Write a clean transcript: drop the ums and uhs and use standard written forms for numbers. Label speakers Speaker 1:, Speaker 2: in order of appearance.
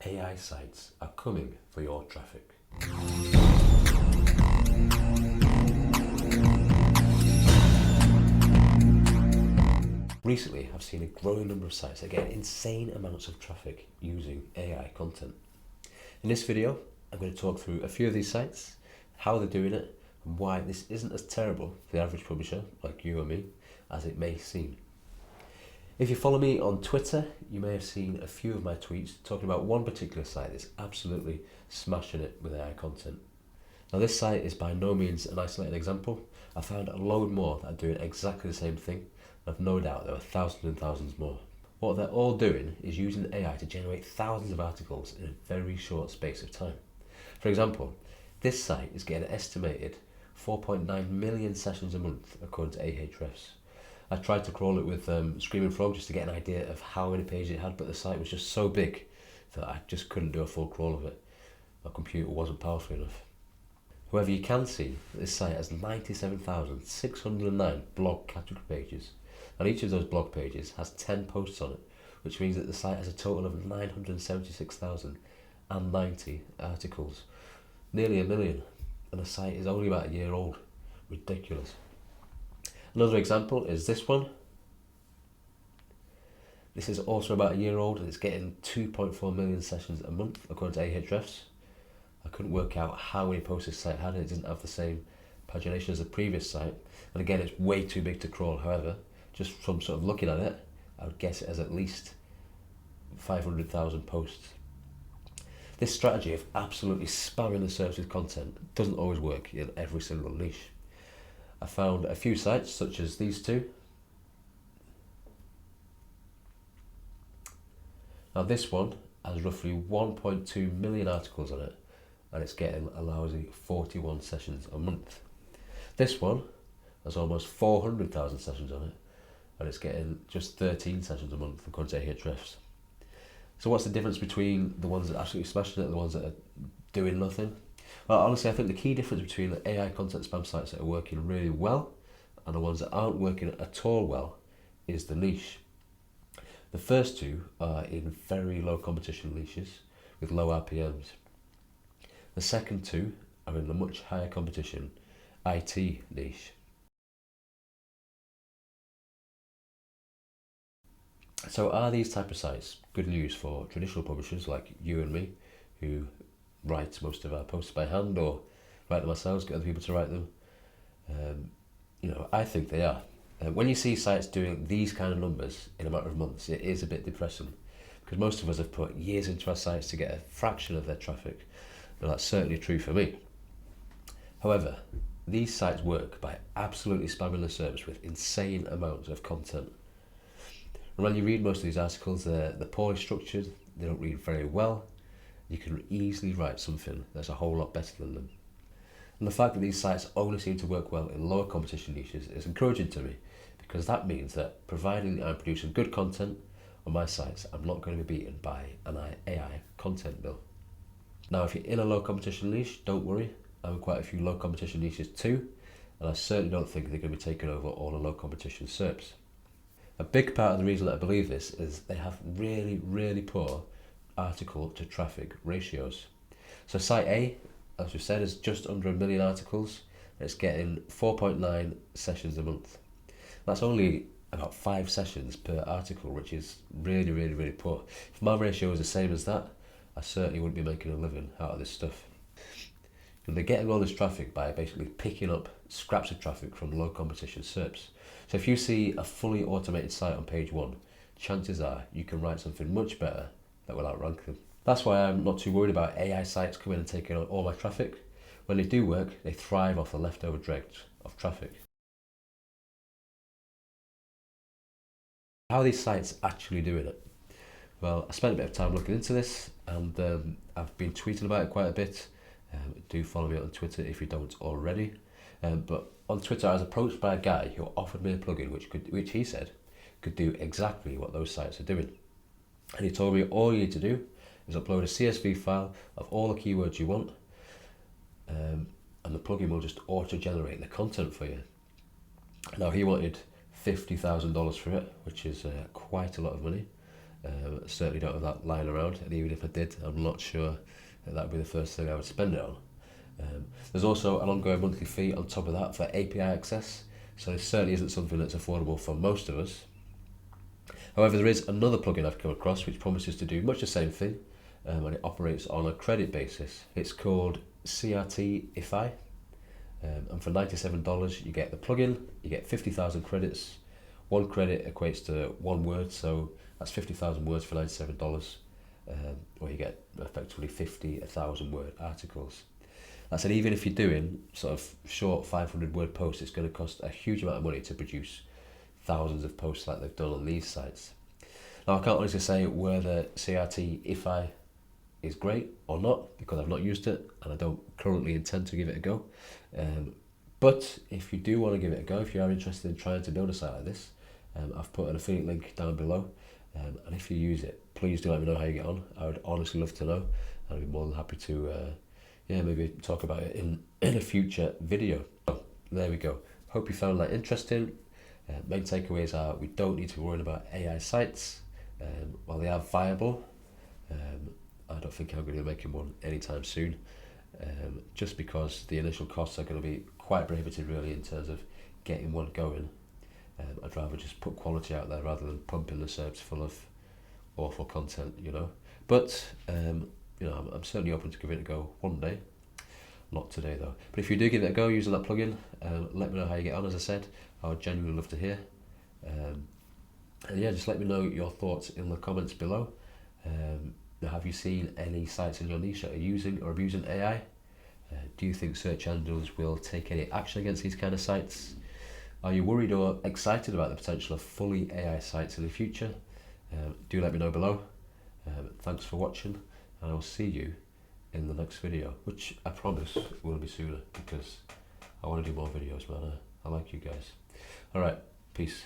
Speaker 1: AI sites are coming for your traffic. Recently, I've seen a growing number of sites that get insane amounts of traffic using AI content. In this video, I'm going to talk through a few of these sites, how they're doing it, and why this isn't as terrible for the average publisher like you or me as it may seem. If you follow me on Twitter, you may have seen a few of my tweets talking about one particular site that's absolutely smashing it with AI content. Now, this site is by no means an isolated example. I found a load more that are doing exactly the same thing. I've no doubt there are thousands and thousands more. What they're all doing is using AI to generate thousands of articles in a very short space of time. For example, this site is getting an estimated 4.9 million sessions a month according to Ahrefs. I tried to crawl it with Screaming Frog just to get an idea of how many pages it had, but the site was just so big that I just couldn't do a full crawl of it. My computer wasn't powerful enough. However, you can see that this site has 97,609 blog category pages, and each of those blog pages has 10 posts on it, which means that the site has a total of 976,090 articles, nearly a million, and the site is only about a year old. Ridiculous. Another example is this one. This is also about a year old and it's getting 2.4 million sessions a month according to Ahrefs. I couldn't work out how many posts this site had. It doesn't have the same pagination as the previous site, and again it's way too big to crawl. However, just from sort of looking at it, I would guess it has at least 500,000 posts. This strategy of absolutely spamming the search with content doesn't always work in every single niche. I found a few sites such as these two. Now this one has roughly 1.2 million articles on it and it's getting a lousy 41 sessions a month. This one has almost 400,000 sessions on it and it's getting just 13 sessions a month according to Ahrefs. So what's the difference between the ones that are absolutely smashing it and the ones that are doing nothing? Well, honestly, I think the key difference between the AI content spam sites that are working really well and the ones that aren't working at all well is the niche. The first two are in very low competition niches with low RPMs. The second two are in the much higher competition IT niche. So are these type of sites good news for traditional publishers like you and me, who write most of our posts by hand or write them ourselves, get other people to write them? I think they are. When you see sites doing these kind of numbers in a matter of months, it is a bit depressing because most of us have put years into our sites to get a fraction of their traffic. Now, that's certainly true for me. However, these sites work by absolutely spamming the search with insane amounts of content. And when you read most of these articles, they're poorly structured, they don't read very well. You can easily write something that's a whole lot better than them. And the fact that these sites only seem to work well in lower competition niches is encouraging to me, because that means that providing I'm producing good content on my sites, I'm not going to be beaten by an AI content mill. Now, if you're in a low competition niche, don't worry. I'm in quite a few low competition niches too, and I certainly don't think they're going to be taking over all the low competition SERPs. A big part of the reason that I believe this is they have really, really poor article to traffic ratios. So site A, as we've said, is just under a million articles. It's getting 4.9 sessions a month. That's only about 5 sessions per article, which is really, really, really poor. If my ratio was the same as that, I certainly wouldn't be making a living out of this stuff. And they're getting all this traffic by basically picking up scraps of traffic from low competition SERPs. So if you see a fully automated site on page 1, chances are you can write something much better that will outrank them. That's why I'm not too worried about AI sites coming and taking on all my traffic. When they do work, they thrive off the leftover dregs of traffic. How are these sites actually doing it? Well, I spent a bit of time looking into this and I've been tweeting about it quite a bit. Do follow me on Twitter if you don't already. But on Twitter I was approached by a guy who offered me a plugin which he said could do exactly what those sites are doing. And he told me all you need to do is upload a CSV file of all the keywords you want, and the plugin will just auto-generate the content for you. Now, he wanted $50,000 for it, which is quite a lot of money. Certainly don't have that lying around, and even if I did, I'm not sure that would be the first thing I would spend it on. There's also an ongoing monthly fee on top of that for API access, so it certainly isn't something that's affordable for most of us. However, there is another plugin I've come across which promises to do much the same thing, and it operates on a credit basis. It's called CRT-ify, and for $97 you get the plugin, you get 50,000 credits. One credit equates to one word, so that's 50,000 words for $97, or you get effectively 50,000 word articles. I said even if you're doing sort of short 500 word posts, it's going to cost a huge amount of money to produce thousands of posts like they've done on these sites. Now I can't honestly say whether CRT-ify is great or not, because I've not used it and I don't currently intend to give it a go. But if you do want to give it a go, if you are interested in trying to build a site like this, I've put an affiliate link down below, and if you use it, please do let me know how you get on. I would honestly love to know. I'd be more than happy to maybe talk about it in a future video. So there we go. Hope you found that interesting. Main takeaways are we don't need to be worrying about AI sites. While they are viable, I don't think I'm going to be making one anytime soon, just because the initial costs are going to be quite prohibitive really in terms of getting one going. I'd rather just put quality out there rather than pumping the SERPs full of awful content, you know. But I'm certainly open to giving it a go one day. Not today though. But if you do give it a go using that plugin, let me know how you get on. As I said, I would genuinely love to hear. And yeah, just let me know your thoughts in the comments below. Have you seen any sites in your niche that are using or abusing AI? Do you think search engines will take any action against these kind of sites? Are you worried or excited about the potential of fully AI sites in the future? Do let me know below. Thanks for watching, and I will see you in the next video, which I promise will be sooner because I want to do more videos, man. I like you guys. Alright, peace.